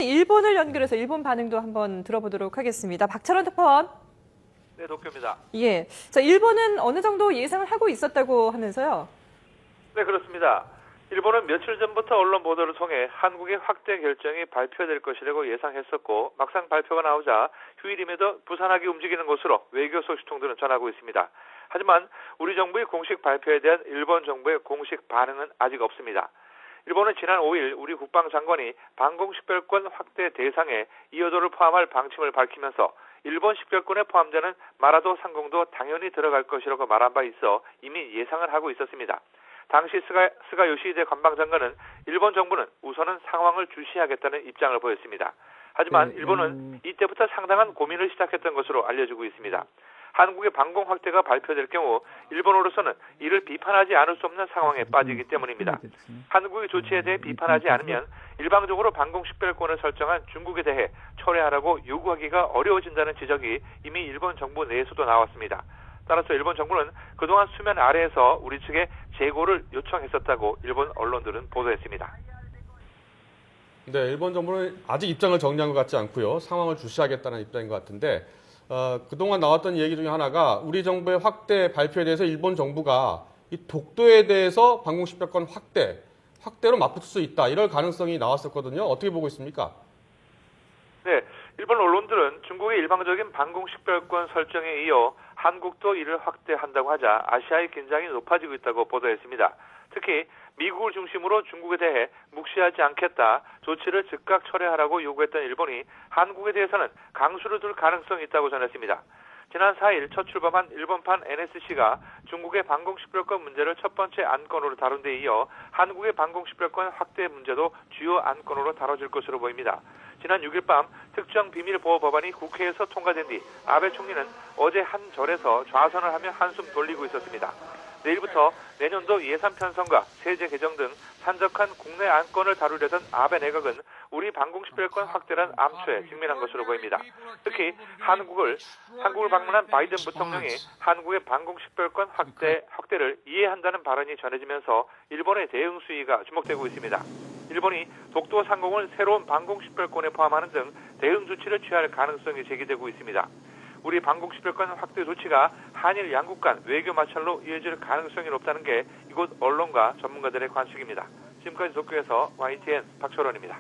일본을 연결해서 일본 반응도 한번 들어보도록 하겠습니다. 박철원 특파원. 네, 도쿄입니다. 예. 자, 일본은 어느 정도 예상을 하고 있었다고 하면서요? 네, 그렇습니다. 일본은 며칠 전부터 언론 보도를 통해 한국의 확대 결정이 발표될 것이라고 예상했었고 막상 발표가 나오자 휴일임에도 부산하게 움직이는 것으로 외교 소식통들은 전하고 있습니다. 하지만 우리 정부의 공식 발표에 대한 일본 정부의 공식 반응은 아직 없습니다. 일본은 지난 5일 우리 국방장관이 방공식별권 확대 대상에 이어도를 포함할 방침을 밝히면서 일본 식별권에 포함되는 마라도 상공도 당연히 들어갈 것이라고 말한 바 있어 이미 예상을 하고 있었습니다. 당시 스가 요시히데 관방장관은 일본 정부는 우선은 상황을 주시하겠다는 입장을 보였습니다. 하지만 일본은 이때부터 상당한 고민을 시작했던 것으로 알려지고 있습니다. 한국의 방공 확대가 발표될 경우 일본으로서는 이를 비판하지 않을 수 없는 상황에 빠지기 때문입니다. 한국의 조치에 대해 비판하지 않으면 일방적으로 방공 식별권을 설정한 중국에 대해 철회하라고 요구하기가 어려워진다는 지적이 이미 일본 정부 내에서도 나왔습니다. 따라서 일본 정부는 그동안 수면 아래에서 우리 측에 재고를 요청했었다고 일본 언론들은 보도했습니다. 네, 일본 정부는 아직 입장을 정리한 것 같지 않고요. 상황을 주시하겠다는 입장인 것 같은데 그동안 나왔던 얘기 중에 하나가 우리 정부의 확대 발표에 대해서 일본 정부가 이 독도에 대해서 방공식별권 확대로 맞붙을 수 있다. 이럴 가능성이 나왔었거든요. 어떻게 보고 있습니까? 네, 일본 언론들은 중국의 일방적인 방공식별권 설정에 이어 한국도 이를 확대한다고 하자 아시아의 긴장이 높아지고 있다고 보도했습니다. 특히 미국을 중심으로 중국에 대해 묵시하지 않겠다, 조치를 즉각 철회하라고 요구했던 일본이 한국에 대해서는 강수를 둘 가능성이 있다고 전했습니다. 지난 4일 첫 출범한 일본판 NSC가 중국의 방공식별권 문제를 첫 번째 안건으로 다룬 데 이어 한국의 방공식별권 확대 문제도 주요 안건으로 다뤄질 것으로 보입니다. 지난 6일 밤 특정 비밀보호 법안이 국회에서 통과된 뒤 아베 총리는 어제 한 절에서 좌선을 하며 한숨 돌리고 있었습니다. 내일부터 내년도 예산 편성과 세제 개정 등 산적한 국내 안건을 다루려던 아베 내각은 우리 방공식별권 확대란 암초에 직면한 것으로 보입니다. 특히 한국을 방문한 바이든 부통령이 한국의 방공식별권 확대를 이해한다는 발언이 전해지면서 일본의 대응 수위가 주목되고 있습니다. 일본이 독도 상공을 새로운 방공식별권에 포함하는 등 대응 조치를 취할 가능성이 제기되고 있습니다. 우리 방공식별권 확대 조치가 한일 양국 간 외교 마찰로 이어질 가능성이 높다는 게 이곳 언론과 전문가들의 관측입니다. 지금까지 도쿄에서 YTN 박철원입니다.